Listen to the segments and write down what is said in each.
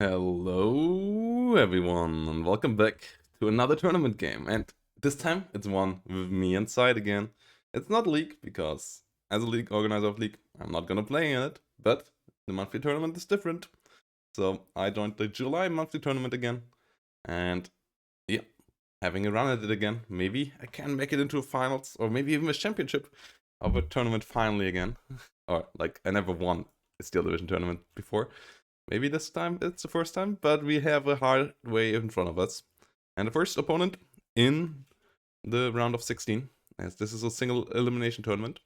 Hello everyone and welcome back to another tournament game, and this time it's one with me inside again. It's not League because as a League organizer of League I'm not gonna play in it, but the monthly tournament is different. So I joined the July monthly tournament again, and yeah, having a run at it again. Maybe I can make it into a finals or maybe even a championship of a tournament finally again. Or like I never won a Steel Division tournament before. Maybe this time it's the first time, but we have a hard way in front of us. And the first opponent in the round of 16, as this is a single elimination tournament,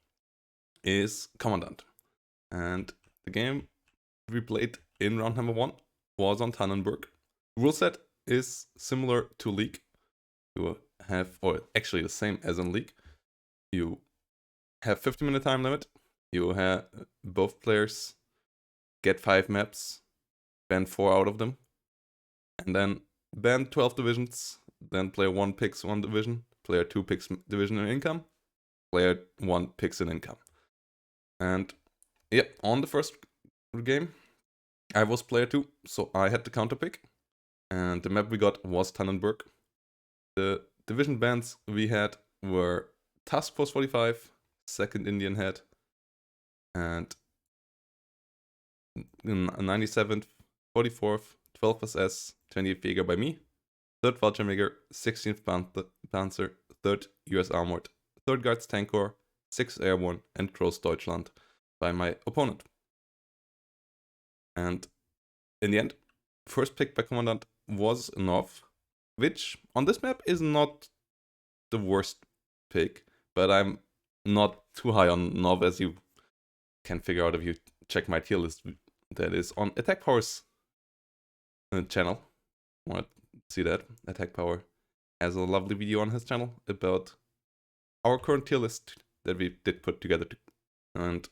is Komandant. And the game we played in round number 1 was on Tannenberg. Rule set is similar to League. You have, or actually the same as in League. You have 50-minute time limit. You have both players get 5 maps, ban 4 out of them, and then ban 12 divisions. Then player 1 picks 1 division, player 2 picks division and income, player 1 picks an income. And yeah, on the first game, I was player 2, so I had the counter pick. And the map we got was Tannenberg. The division bans we had were Task Force 45, 2nd Indian Head, and 97th, 44th, 12th SS, 20th Jäger by me, 3rd Fallschirmjäger, 16th Panzer, 3rd US Armored, 3rd Guards Tank Corps, 6th Airborne, and Groß Deutschland by my opponent. And in the end, first pick by Komandant was Nov, which on this map is not the worst pick, but I'm not too high on Nov, as you can figure out if you check my tier list that is on Attack Power's channel. Want to see that? Attack Power has a lovely video on his channel about our current tier list that we did put together, and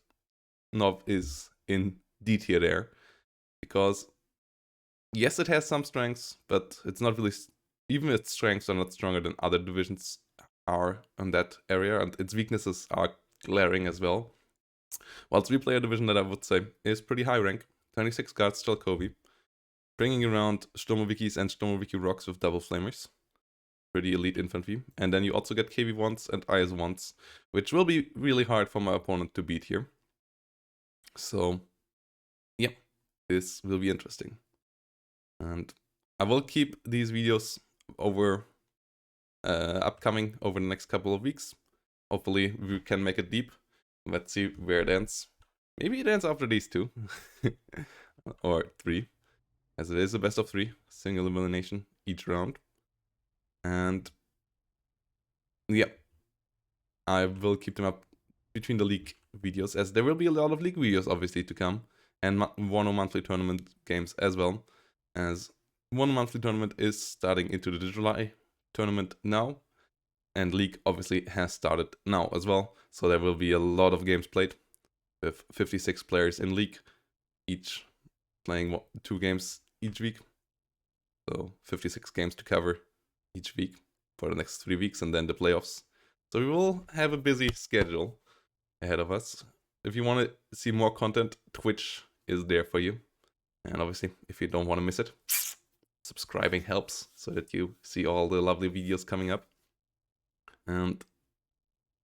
Nov is in D tier there because yes, it has some strengths, but it's not really, even its strengths are not stronger than other divisions are in that area, and its weaknesses are glaring as well. While 3-player division that I would say is pretty high rank, 26 guards Stelkovi, bringing around Sturmovickies and Sturmovicki rocks with double flamers. Pretty elite infantry. And then you also get KV1s and IS1s, which will be really hard for my opponent to beat here. So, yeah, this will be interesting. And I will keep these videos over upcoming over the next couple of weeks. Hopefully we can make it deep. Let's see where it ends. Maybe it ends after these 2. Or 3. As it is a best of 3. Single elimination each round. And yeah, I will keep them up between the League videos, as there will be a lot of League videos obviously to come. And Wano monthly tournament games as well. As Wano monthly tournament is starting into the July tournament now. And League obviously has started now as well. So there will be a lot of games played with 56 players in League, each playing 2 games each week. So 56 games to cover each week for the next 3 weeks, and then the playoffs. So we will have a busy schedule ahead of us. If you want to see more content, Twitch is there for you. And obviously, if you don't want to miss it, subscribing helps so that you see all the lovely videos coming up. And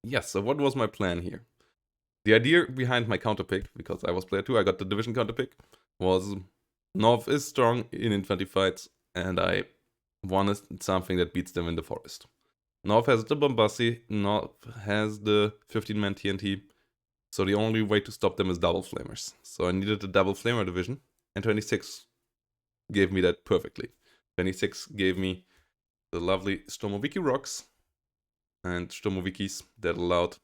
yes, so what was my plan here? The idea behind my counter pick, because I was player 2, I got the division counter pick, was Nov is strong in infantry fights, and I wanted something that beats them in the forest. Nov has the Bombassi, Nov has the 15-man TNT, so the only way to stop them is double flamers. So I needed a double flamer division, and 26 gave me that perfectly. 26 gave me the lovely Sturmovicki rocks and Sturmovickis that allowed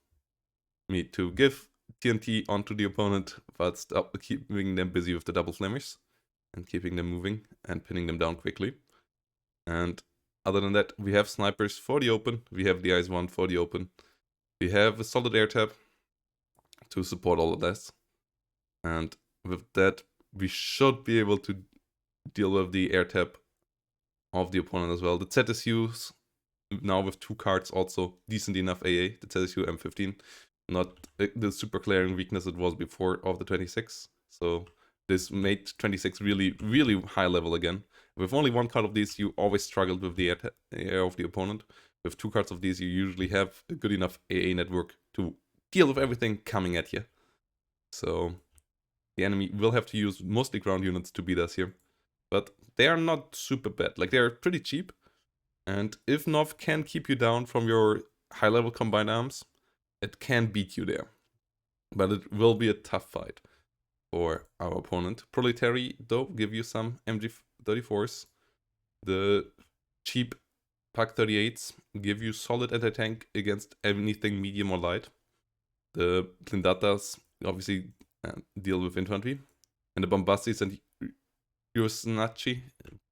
me to give TNT onto the opponent, but stop keeping them busy with the double flamers and keeping them moving and pinning them down quickly. And other than that, we have snipers for the open, we have the IS-1 for the open, we have a solid air tab to support all of this, and with that we should be able to deal with the air tab of the opponent as well. The ZSUs now with 2 cards also decent enough AA, the ZSU M15, not the super glaring weakness it was before of the 26. So this made 26 really, really high level again. With only one card of these, you always struggled with the air of the opponent. With 2 cards of these, you usually have a good enough AA network to deal with everything coming at you. So the enemy will have to use mostly ground units to beat us here. But they are not super bad. Like, they're pretty cheap. And if Nov can keep you down from your high-level combined arms, it can beat you there. But it will be a tough fight for our opponent. Proletary, though, give you some MG34s. The cheap Pak 38s give you solid anti-tank against anything medium or light. The Blindatas obviously deal with infantry. And the Bombastis and Ro16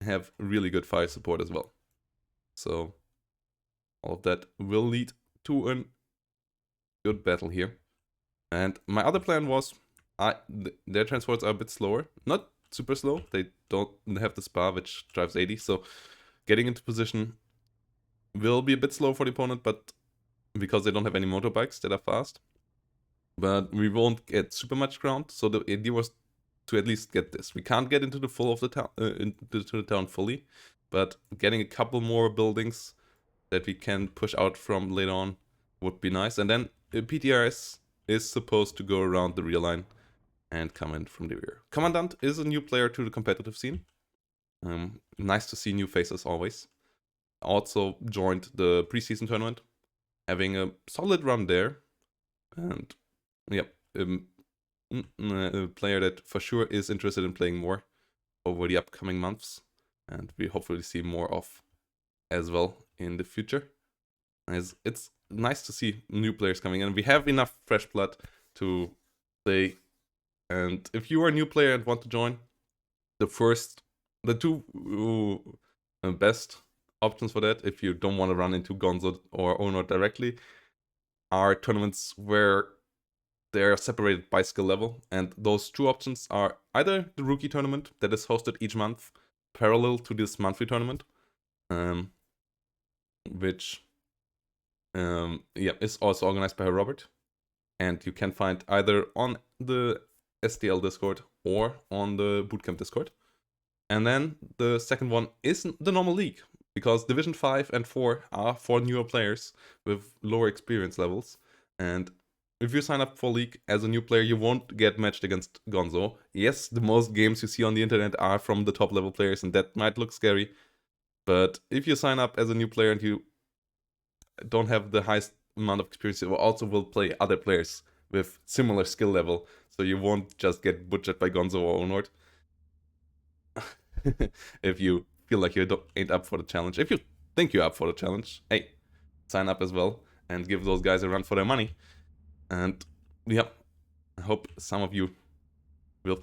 have really good fire support as well. So all of that will lead to a good battle here. And my other plan was, their transports are a bit slower. Not super slow, they don't have the Spa, which drives 80, so getting into position will be a bit slow for the opponent, but because they don't have any motorbikes that are fast. But we won't get super much ground, so the idea was to at least get this. We can't get into the full of the town, into the town fully, but getting a couple more buildings that we can push out from later on would be nice. And then PTRS is supposed to go around the rear line and come in from the rear. Komandant is a new player to the competitive scene. Nice to see new faces always. Also joined the preseason tournament, having a solid run there. And yeah, a player that for sure is interested in playing more over the upcoming months. And we hopefully see more of as well in the future. As it's nice to see new players coming in. We have enough fresh blood to play. And if you are a new player and want to join, the two best options for that, if you don't want to run into Gonzo or Ono directly, are tournaments where they are separated by skill level. And those 2 options are either the rookie tournament that is hosted each month, parallel to this monthly tournament, which is also organized by Robert. And you can find either on the STL Discord or on the Bootcamp Discord. And then the second one is the normal league, because Division 5 and 4 are for newer players with lower experience levels. And if you sign up for League as a new player, you won't get matched against Gonzo. Yes, the most games you see on the internet are from the top level players, and that might look scary. But if you sign up as a new player and you don't have the highest amount of experience, you also will play other players with similar skill level. So you won't just get butchered by Gonzo or Onord. If you feel like you ain't up for the challenge. If you think you're up for the challenge, hey, sign up as well and give those guys a run for their money. And yeah, I hope some of you will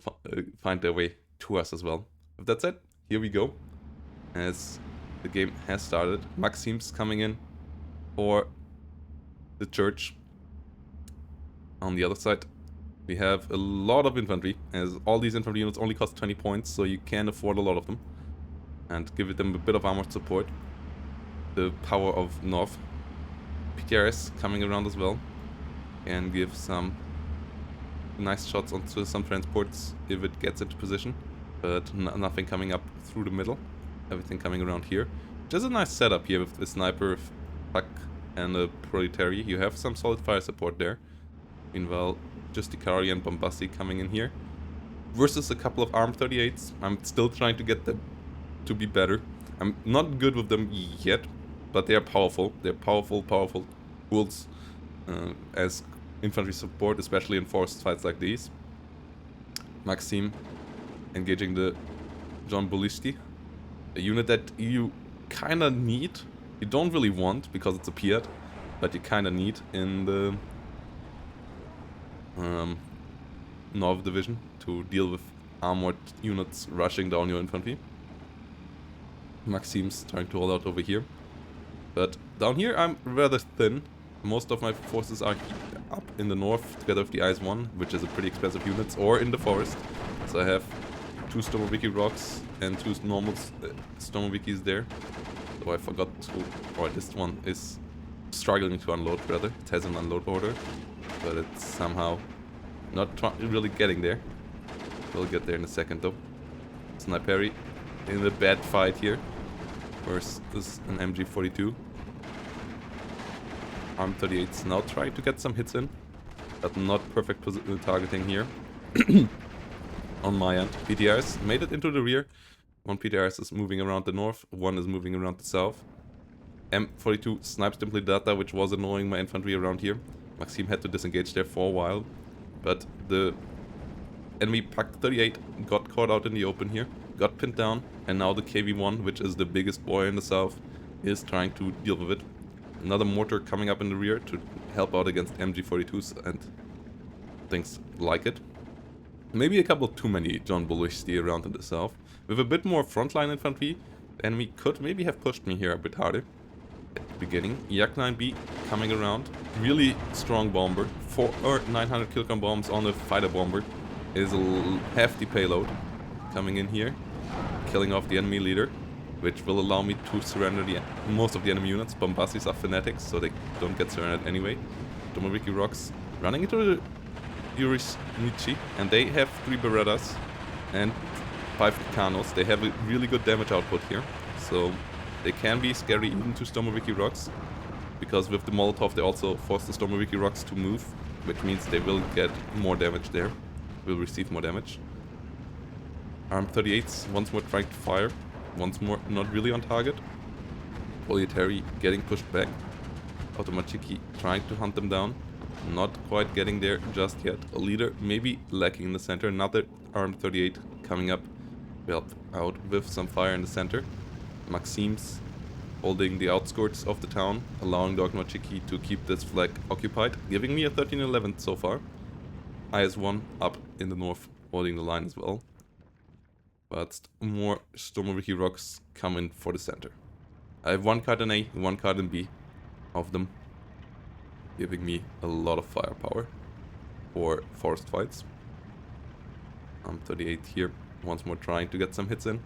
find their way to us as well. With that said, here we go. As the game has started, Maxim's coming in for the church. On the other side, we have a lot of infantry, as all these infantry units only cost 20 points, so you can afford a lot of them. And give them a bit of armored support. The power of North. PTRS coming around as well. And give some nice shots onto some transports if it gets into position. But nothing coming up through the middle. Everything coming around here. Just a nice setup here with the sniper, Puck, and a Proletary. You have some solid fire support there. Meanwhile, just Ikari and Bombasti coming in here. Versus a couple of armed 38s. I'm still trying to get them to be better. I'm not good with them yet, but they are powerful. They're powerful tools as infantry support, especially in forced fights like these. Maxim engaging the John Bolisti, a unit that you kinda need. You don't really want because it's a Piat, but you kinda need in the North Division to deal with armored units rushing down your infantry. Maxim's trying to hold out over here. But down here I'm rather thin. Most of my forces are up in the north together with the IS-1, which is a pretty expensive unit, or in the forest. So I have 2 Stormoviki rocks and 2 normal Stormovikis there. So I forgot to, or this one is struggling to unload rather. It has an unload order, but it's somehow not really getting there. We'll get there in a second though. Sniper in a bad fight here. First is an MG42. ARM38's now trying to get some hits in, but not perfect targeting here. On my end, PTRs made it into the rear. One PTRs is moving around the north, one is moving around the south. M42 snipes simply data, which was annoying my infantry around here. Maxim had to disengage there for a while, but the enemy PAK-38 got caught out in the open here, got pinned down, and now the KV-1, which is the biggest boy in the south, is trying to deal with it. Another mortar coming up in the rear to help out against MG42s and things like it. Maybe a couple too many John Bullish around in the south. With a bit more frontline infantry, the enemy could maybe have pushed me here a bit harder at the beginning. Yak-9B coming around, really strong bomber. 900 kilogram bombs on a fighter bomber is a hefty payload. Coming in here, killing off the enemy leader, which will allow me to surrender most of the enemy units. Bombassis are fanatics, so they don't get surrendered anyway. Domowiki Rocks running into the Ro16, and they have 3 Berettas and 5 Kanos. They have a really good damage output here, so they can be scary even to Stormoviki Rocks, because with the Molotov they also force the Stormoviki Rocks to move, which means they will get more damage there, will receive more damage. ARM38s once more trying to fire, once more not really on target. Proletary getting pushed back. Automachiki trying to hunt them down, not quite getting there just yet. A leader maybe lacking in the center. Another ARM38 coming up, help out with some fire in the center. Maxim's holding the outskirts of the town, allowing the Automachiki to keep this flag occupied, giving me a 13-11 so far. IS-1 up in the north, holding the line as well. But more Stormoviki Rocks come in for the center. I have 1 card in A, 1 card in B of them, giving me a lot of firepower for forest fights. 38 here, once more trying to get some hits in.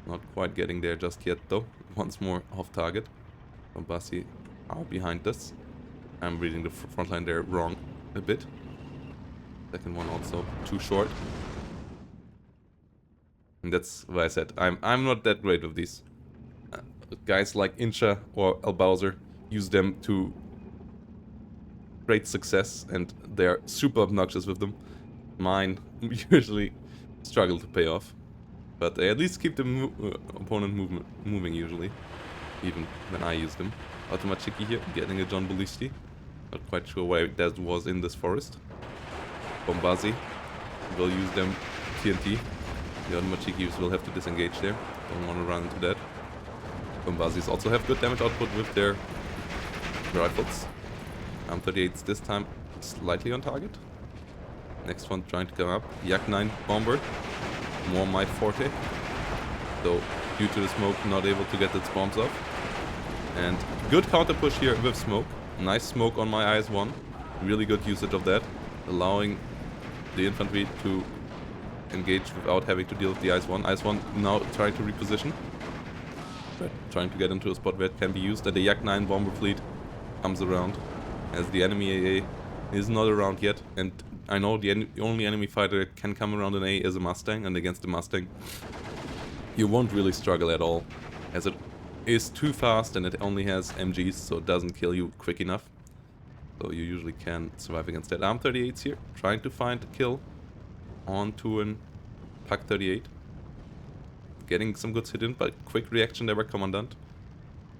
Not quite getting there just yet though. Once more off target. Bombassi are behind us. I'm reading the front line there wrong a bit. Second one also too short. And that's why I said I'm not that great with these. Guys like Incha or El Bowser use them to great success, and they're super obnoxious with them. Mine usually struggle to pay off, but they at least keep the opponent moving usually, even when I use them. Automachiki here, getting a John Ballisti. Not quite sure why that was in this forest. Bombazzi will use them TNT. The Automachikis will have to disengage there. Don't want to run into that. Bombazzis also have good damage output with their rifles. 38s this time slightly on target. Next one trying to come up. Yak-9 bomber. More my forte. Though due to the smoke not able to get its bombs off. And good counter push here with smoke. Nice smoke on my IS-1. Really good usage of that. Allowing the infantry to engage without having to deal with the IS-1. IS-1 now trying to reposition. But trying to get into a spot where it can be used. And the Yak-9 bomber fleet comes around, as the enemy AA is not around yet. And I know the only enemy fighter that can come around an A is a Mustang, and against the Mustang you won't really struggle at all, as it is too fast and it only has MGs, so it doesn't kill you quick enough. So you usually can survive against that. ARM38's here, trying to find a kill onto an PAK-38. Getting some good hit in, but quick reaction there by Komandant.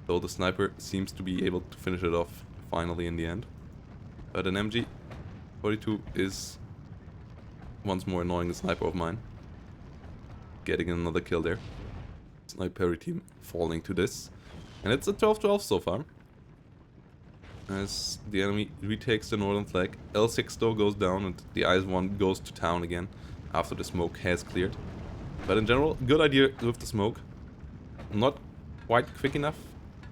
Though the sniper seems to be able to finish it off finally in the end. But an MG42 is once more annoying the sniper of mine. Getting another kill there. Sniper team falling to this. And it's a 12-12 so far. As the enemy retakes the northern flag. L6 though goes down and the IS-1 goes to town again after the smoke has cleared. But in general, good idea with the smoke. Not quite quick enough,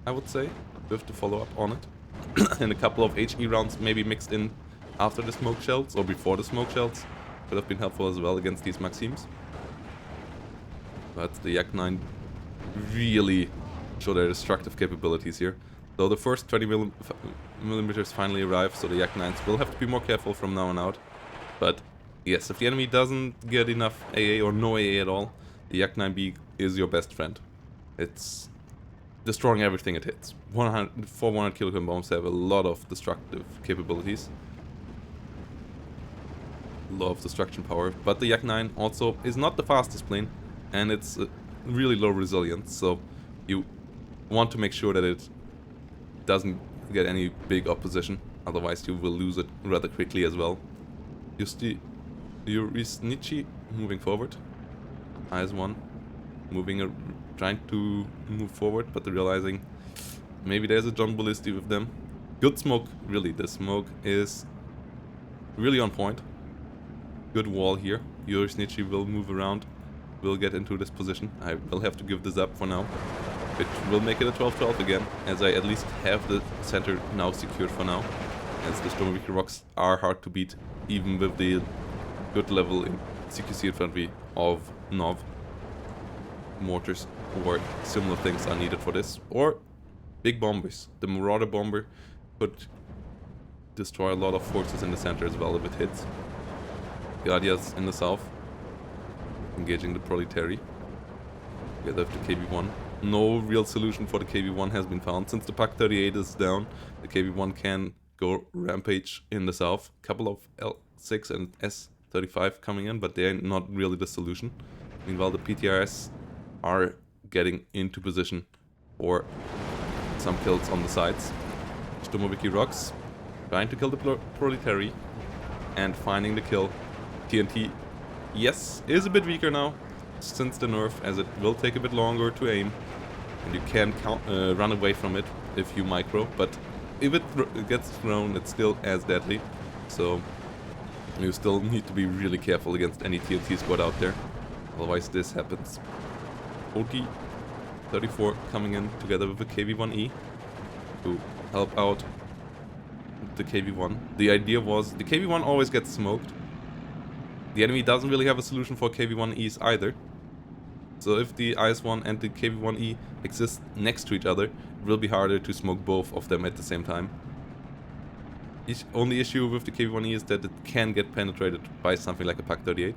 I would say, with the follow-up on it. And a couple of HE rounds maybe mixed in after the smoke shells or before the smoke shells could have been helpful as well against these Maxims. But the Yak-9 really show their destructive capabilities here. Though the first 20mm finally arrive, so the Yak-9s will have to be more careful from now on out. But Yes, if the enemy doesn't get enough AA or no AA at all, the Yak-9B is your best friend. It's destroying everything it hits. 100 kilogram bombs have a lot of destructive capabilities. A lot of destruction power, but the Yak-9 also is not the fastest plane, and it's really low resilience, so you want to make sure that it doesn't get any big opposition, otherwise you will lose it rather quickly as well. You see Ro16 moving forward. IS-1 moving, trying to move forward, but realizing maybe there's a John Ballisti with them. Good smoke, really. The smoke is really on point. Good wall here. Ro16 will move around, will get into this position. I will have to give this up for now, which will make it a 12-12 again, as I at least have the center now secured for now, as the Sturmoviki rocks are hard to beat, even with the good level in CQC infantry of Nov. Mortars or similar things are needed for this, or big bombers. The Marauder bomber could destroy a lot of forces in the center as well if it hits. Guardias in the south, engaging the Proletary. Together with the KV-1. No real solution for the KV-1 has been found. Since the Pak-38 is down, the KV-1 can go rampage in the south. Couple of L6 and S-35 coming in, but they're not really the solution. Meanwhile, the PTRS are getting into position for some kills on the sides. Sturmoviki rocks, trying to kill the Proletary and finding the kill. TNT, yes, is a bit weaker now since the nerf, as it will take a bit longer to aim, and you can run away from it if you micro, but if it gets thrown, it's still as deadly, so you still need to be really careful against any TNT squad out there, otherwise this happens. OT-34 coming in together with the KV-1E to help out the KV-1. The idea was the KV-1 always gets smoked. The enemy doesn't really have a solution for KV-1Es either. So if the IS-1 and the KV-1E exist next to each other, it will be harder to smoke both of them at the same time. Only issue with the KV-1E is that it can get penetrated by something like a Pak-38.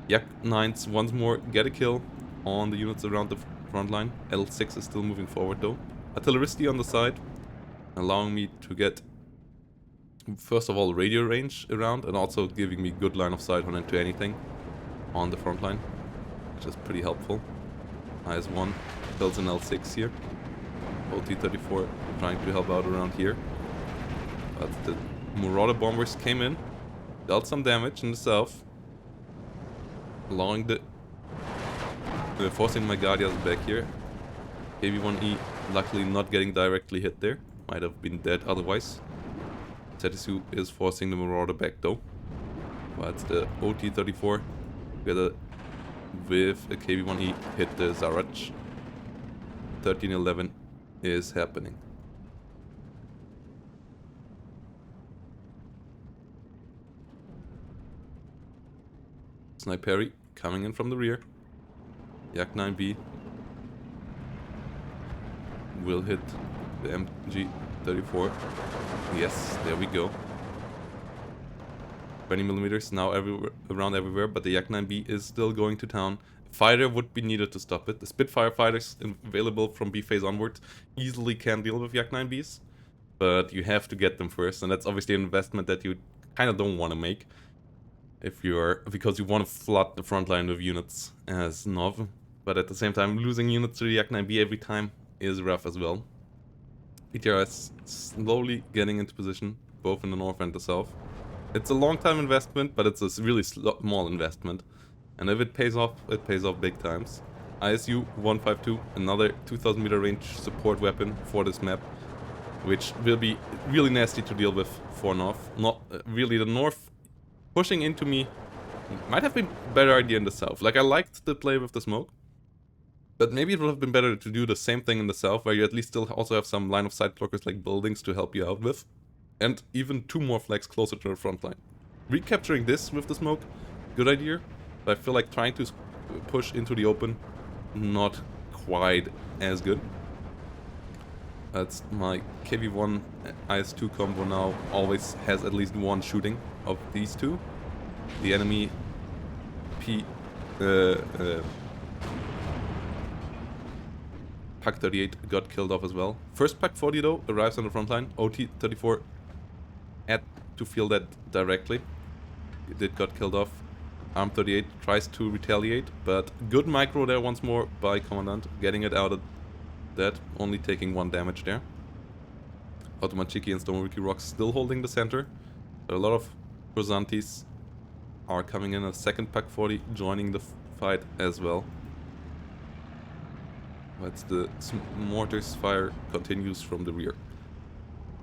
Yak-9s once more get a kill on the units around the front line. L6 is still moving forward though. Artilleristy on the side, allowing me to get, first of all, radio range around, and also giving me good line of sight on into anything on the front line, which is pretty helpful. IS-1 builds an L6 here. OT-34 trying to help out around here. But the Marauder bombers came in, dealt some damage in the south, allowing the forcing my Guardias back here. KV-1E luckily not getting directly hit there. Might have been dead otherwise. Zetisu is forcing the Marauder back though. But the OT-34 together with a KV-1E hit the Zaraj. 13-11 is happening. Sniperi coming in from the rear. Yak-9B will hit the MG-34. Yes, there we go. 20 millimeters now around everywhere, but the Yak-9B is still going to town. Fighter would be needed to stop it. The Spitfire fighters available from B phase onwards easily can deal with Yak-9Bs, but you have to get them first, and that's obviously an investment that you kind of don't want to make because you want to flood the front line with units as Nov, but at the same time losing units to the Yak-9B every time is rough as well. PTRS slowly getting into position, both in the north and the south. It's a long-time investment, but it's a really small investment. And if it pays off big times. ISU 152, another 2000 meter range support weapon for this map, which will be really nasty to deal with for north. Not really the north pushing into me might have been a better idea in the south. Like, I liked the play with the smoke, but maybe it would have been better to do the same thing in the south, where you at least still also have some line of sight blockers like buildings to help you out with. And even 2 more flags closer to the front line. Recapturing this with the smoke, good idea. But I feel like trying to push into the open, not quite as good. That's my KV-1 IS-2 combo now always has at least one shooting of these two. The enemy Pack 38 got killed off as well. First Pack 40 though arrives on the front line. OT 34 had to feel that directly. It did got killed off. Arm 38 tries to retaliate, but good micro there once more by Komandant, getting it out of that, only taking 1 damage there. Automachiki and Stomowiki Rocks still holding the center. A lot of Cruzantes are coming in. A second Pack 40 joining the fight as well. But the mortars fire continues from the rear.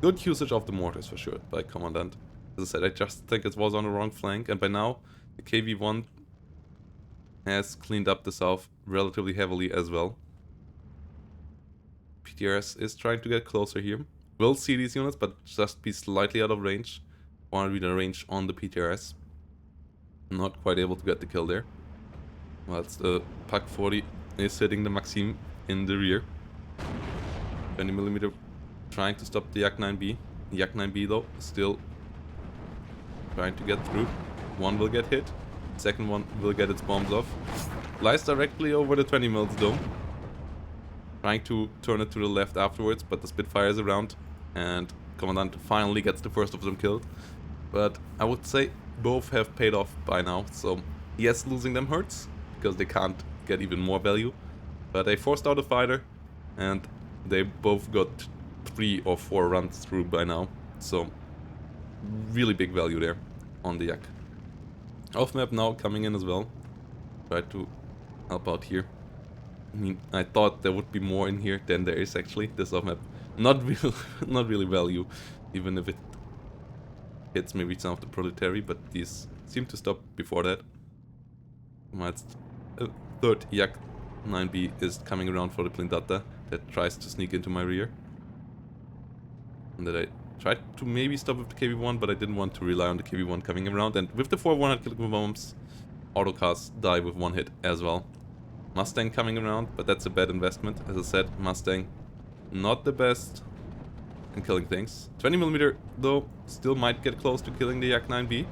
Good usage of the mortars for sure by Komandant. As I said, I just think it was on the wrong flank, and by now the KV-1 has cleaned up the south relatively heavily as well. PTRS is trying to get closer here. We'll see these units, but just be slightly out of range. Want to read the range on the PTRS. Not quite able to get the kill there. Whilst the Pack 40 is hitting the Maxim in the rear. 20mm trying to stop the Yak-9B. Yak-9B though still trying to get through. One will get hit. Second one will get its bombs off. Flies directly over the 20mm dome. Trying to turn it to the left afterwards, but the Spitfire is around. And Komandant finally gets the first of them killed. But I would say both have paid off by now. So yes, losing them hurts, because they can't get even more value. But they forced out a fighter, and they both got 3 or 4 runs through by now. So really big value there on the Yak. Off map now coming in as well. Try to help out here. I mean, I thought there would be more in here than there is actually. This off map, not really value, even if it hits maybe some of the proletary, but these seem to stop before that. Third Yak 9B is coming around for the Blindata that tries to sneak into my rear. And that I tried to maybe stop with the KV-1, but I didn't want to rely on the KV-1 coming around. And with the 4 100 kg bombs, autocars die with 1 hit as well. Mustang coming around, but that's a bad investment. As I said, Mustang not the best in killing things. 20mm though still might get close to killing the Yak-9B,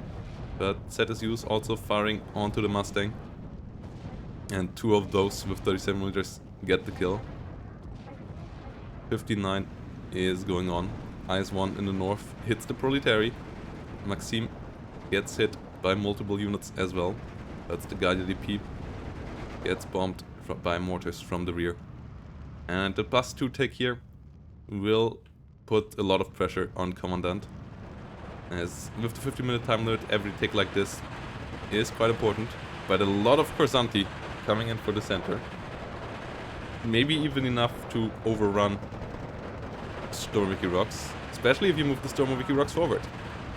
but ZSU's also firing onto the Mustang. And 2 of those with 37mm get the kill. 59 is going on. IS-1 in the north hits the proletary. Maxim gets hit by multiple units as well. That's the guided DP. Gets bombed by mortars from the rear. And the +2 take here will put a lot of pressure on Komandant. As with the 50-minute time limit, every take like this is quite important. But a lot of Corsanti coming in for the center. Maybe even enough to overrun Stormoviki Rocks. Especially if you move the Stormoviki Rocks forward.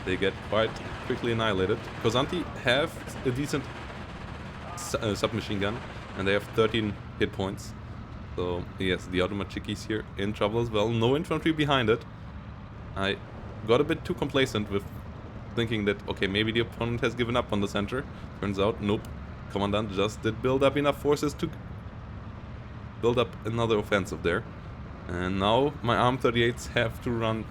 They get quite quickly annihilated. Corsanti have a decent submachine gun, and they have 13 hit points. So yes, the Automachikis here in trouble as well. No infantry behind it. I got a bit too complacent with thinking that, okay, maybe the opponent has given up on the center. Turns out, nope. Komandant just did build up enough forces to build up another offensive there. And now my Arm 38s have to run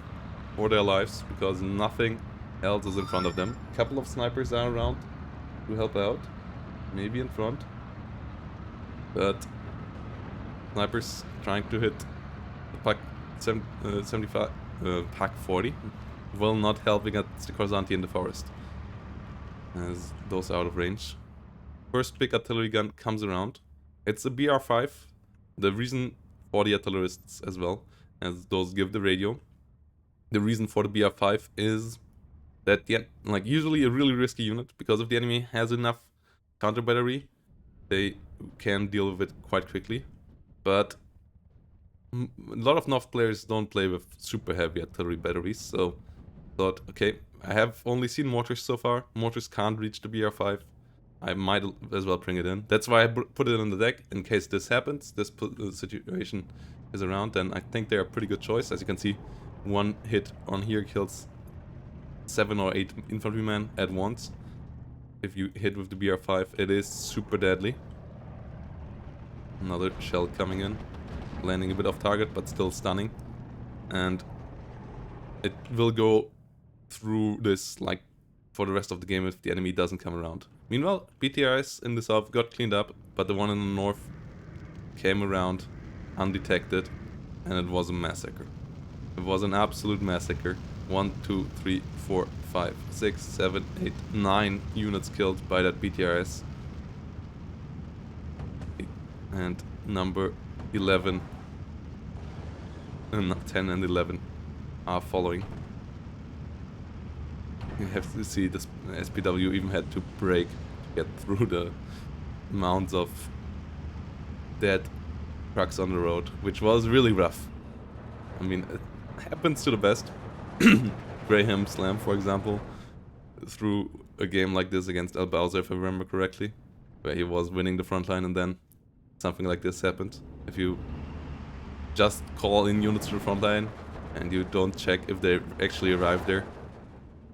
for their lives, because nothing else is in front of them. A couple of snipers are around to help out. Maybe in front. But snipers trying to hit the Pack 75, Pack 40 will not help against the Corsanti in the forest, as those are out of range. First big artillery gun comes around. It's a BR5. The reason for the artillerists as well, as those give the radio. The reason for the BR5 is that usually a really risky unit, because if the enemy has enough counter battery, they can deal with it quite quickly. But a lot of North players don't play with super heavy artillery batteries, so thought, okay, I have only seen mortars so far. Mortars can't reach the BR5. I might as well bring it in. That's why I put it on the deck, in case this happens, this situation is around, and I think they're a pretty good choice. As you can see, 1 hit on here kills 7 or 8 infantrymen at once. If you hit with the BR5, it is super deadly. Another shell coming in, landing a bit off target, but still stunning. And it will go through this, like, for the rest of the game if the enemy doesn't come around. Meanwhile, BTRs in the south got cleaned up, but the one in the north came around undetected, and it was a massacre. It was an absolute massacre. 1, 2, 3, 4, 5, 6, 7, 8, 9 units killed by that BTRs. And number 11, 10 and 11 are following. You have to see this SPW even had to brake to get through the mounds of dead trucks on the road, which was really rough. I mean, it happens to the best. Graham Slam, for example, through a game like this against El Bowser, if I remember correctly, where he was winning the front line and then something like this happened. If you just call in units to the front line and you don't check if they actually arrive there,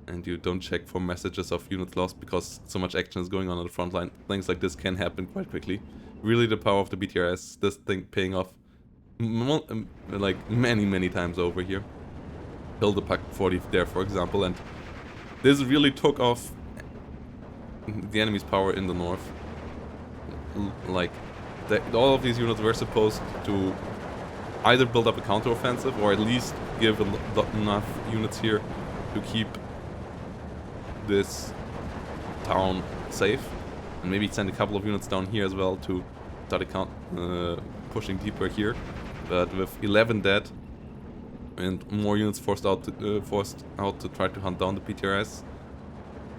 and you don't check for messages of units lost because so much action is going on the front line, things like this can happen quite quickly. Really the power of the BTRs, this thing paying off like many times over here. Killed the Pack 40 there, for example, and this really took off the enemy's power in the north. Like, all of these units were supposed to either build up a counter-offensive or at least give enough units here to keep this town safe, and maybe send a couple of units down here as well to start pushing deeper here. But with 11 dead and more units forced out to try to hunt down the PTRS,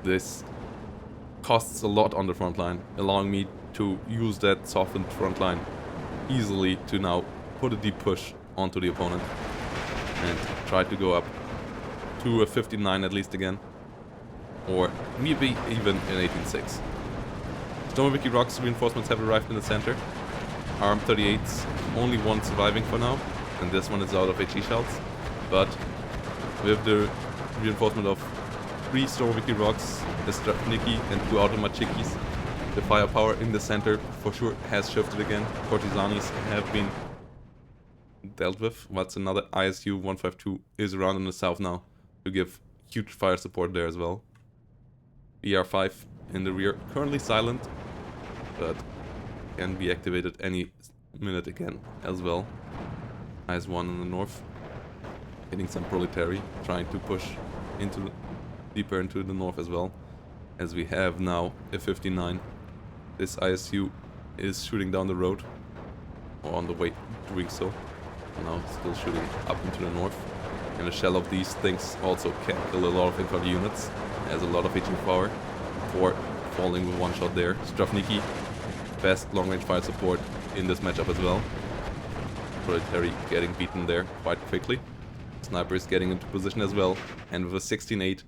this costs a lot on the front line, allowing me to use that softened front line easily to now put a deep push onto the opponent and try to go up to a 59 at least again, or maybe even an 18-6. Stormwicky Rocks reinforcements have arrived in the center. Arm 38's only one surviving for now, and this one is out of HE shells. But with the reinforcement of 3 Stormwicky Rocks, a Strapniki and 2 Automachikis, the firepower in the center for sure has shifted again. Cortisanis have been dealt with. What's another ISU 152 is around in the south now to give huge fire support there as well. BR5 in the rear, currently silent, but can be activated any minute again as well. IS-1 in the north, hitting some proletary, trying to push deeper into the north as well, as we have now a 59. This ISU is shooting down the road, or on the way doing so. Now still shooting up into the north. And a shell of these things also can kill a lot of infantry units. Has a lot of HE power for falling with one shot there. Strafniki, best long-range fire support in this matchup as well. Proletary getting beaten there quite quickly. Sniper is getting into position as well. And with a 16-8,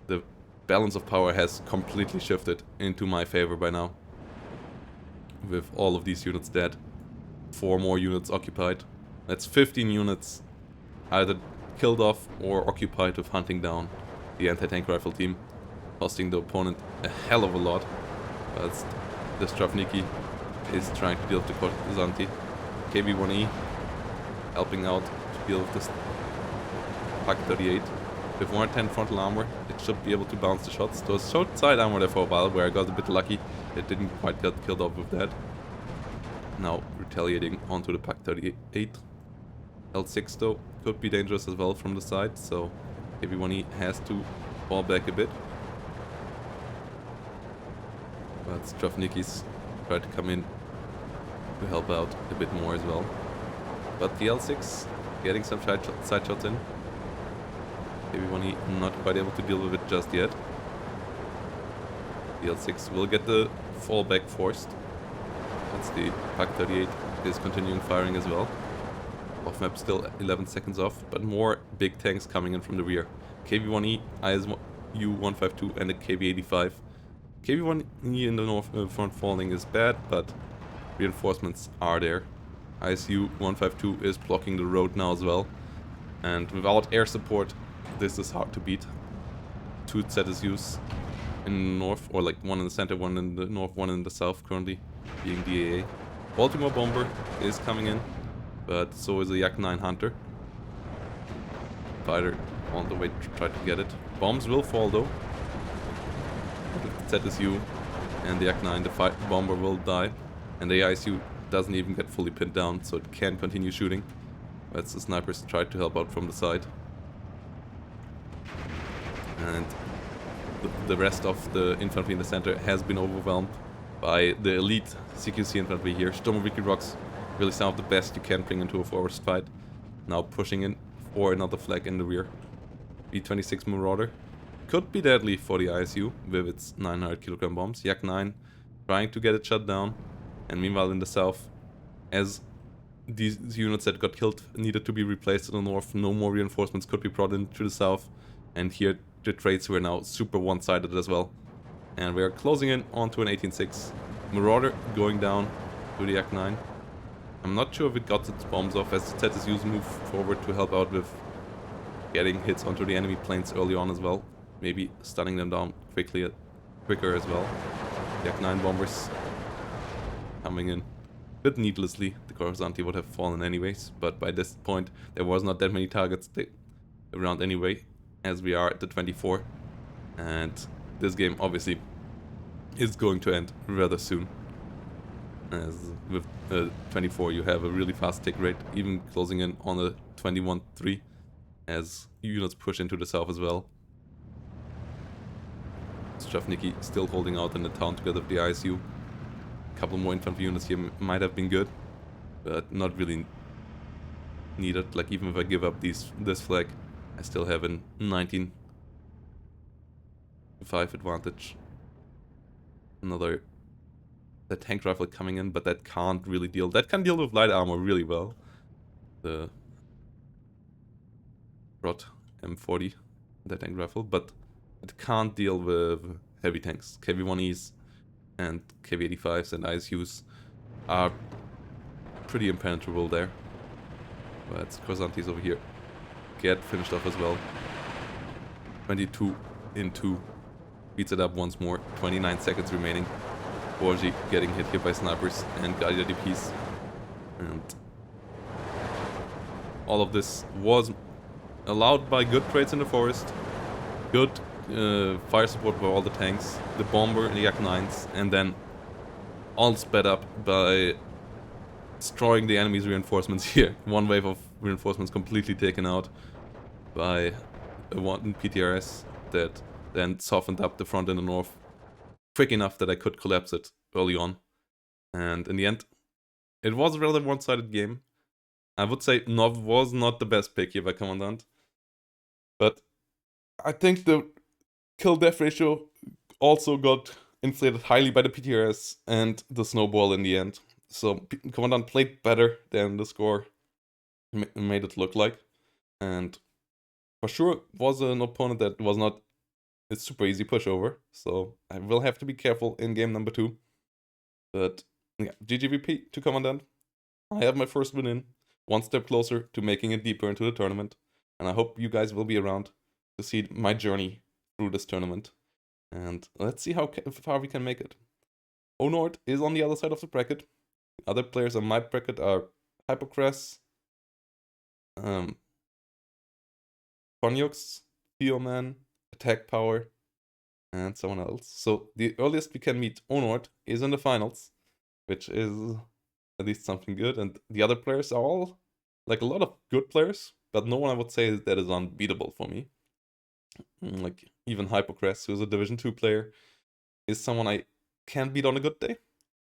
the balance of power has completely shifted into my favor by now. With all of these units dead, 4 more units occupied. That's 15 units either killed off or occupied with hunting down the anti-tank rifle team, costing the opponent a hell of a lot. But the Strafniki is trying to deal with the Cortisanti. KB1E helping out to deal with this Pak 38. With 110 frontal armor, it should be able to bounce the shots. There was short side armor there for a while, where I got a bit lucky. It didn't quite get killed off with that. Now retaliating onto the Pak 38. L6 though could be dangerous as well from the side, so KB1E has to fall back a bit. But Strafniki's try to come in to help out a bit more as well. But the L6 getting some side shots in. KB1E not quite able to deal with it just yet. The L6 will get the fallback forced. That's the Pak 38 is continuing firing as well. Off map still 11 seconds off, but more big tanks coming in from the rear. KB1E, ISU 152 and a KB85. KB1E in the north front falling is bad, but reinforcements are there. ISU 152 is blocking the road now as well. And without air support, this is hard to beat. 2 ZSUs in the north, or like one in the center, one in the north, one in the south currently, being DAA. Baltimore Bomber is coming in, but so is a Yak 9 Hunter. Fighter on the way to try to get it. Bombs will fall though. ZSU and the Yak-9, the bomber will die. And the ISU doesn't even get fully pinned down, so it can continue shooting. As the snipers try to help out from the side. And the rest of the infantry in the center has been overwhelmed by the elite CQC infantry here. Sturmoviki Rocks, really some of the best you can bring into a forest fight. Now pushing in for another flag in the rear. B-26 Marauder could be deadly for the ISU with its 900 kilogram bombs. Yak-9 trying to get it shut down. And meanwhile in the south, as these units that got killed needed to be replaced in the north, no more reinforcements could be brought into the south. And here the trades were now super one-sided as well. And we are closing in onto an 18-6. Marauder going down to the Yak-9. I'm not sure if it got its bombs off as ZSUs move forward to help out with getting hits onto the enemy planes early on as well. Maybe stunning them down quicker as well. Yak-9 bombers coming in a bit needlessly. The Coruscanti would have fallen anyways, but by this point there was not that many targets around anyway, as we are at the 24. And this game obviously is going to end rather soon. As with 24 you have a really fast tick rate, even closing in on a 21-3 as units push into the south as well. Stravniki still holding out in the town together with the ISU. A couple more infantry units here might have been good, but not really needed. Like even if I give up this flag, I still have a 19-5 advantage. Another the tank rifle coming in, but that can't really deal. That can deal with light armor really well. The Rot M40, the tank rifle, but it can't deal with heavy tanks. KV-1Es and KV-85s and ISUs are pretty impenetrable there. But Coruscantis over here get finished off as well. 22 in 2. Beats it up once more. 29 seconds remaining. Borgi getting hit here by snipers and guided DPs. And all of this was allowed by good trades in the forest. Good fire support by all the tanks. The bomber and the Yak-9s. And then all sped up by destroying the enemy's reinforcements here. One wave of reinforcements completely taken out by one PTRS that then softened up the front in the north quick enough that I could collapse it early on. And in the end, it was a rather one-sided game. I would say Nov was not the best pick here by Komandant. But I think the kill-death ratio also got inflated highly by the PTRS and the snowball in the end. So Komandant played better than the score made it look like. And for sure was an opponent that was not a super easy pushover. So I will have to be careful in game number 2. But yeah, GGVP to Komandant. I have my first win in. One step closer to making it deeper into the tournament. And I hope you guys will be around to see my journey through this tournament. And let's see how far we can make it. Onord is on the other side of the bracket. Other players on my bracket are Hypocras, Conyux, Theoman, Attack Power, and someone else. So the earliest we can meet Onord is in the finals, which is at least something good. And the other players are all like a lot of good players, but no one I would say that is unbeatable for me. Like even Hypocras, who's a Division 2 player, is someone I can beat on a good day.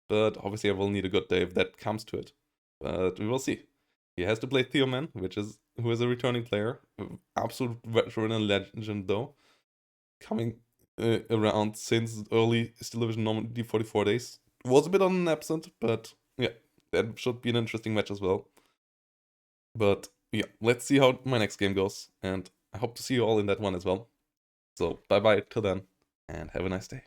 But obviously I will need a good day if that comes to it. But we will see. He has to play Theoman, who is a returning player. Absolute veteran and legend though. Coming around since early Steel Division Normandy 44 days. Was a bit on an absent, but yeah, that should be an interesting match as well. But yeah, let's see how my next game goes. And I hope to see you all in that one as well. So bye bye till then, and have a nice day.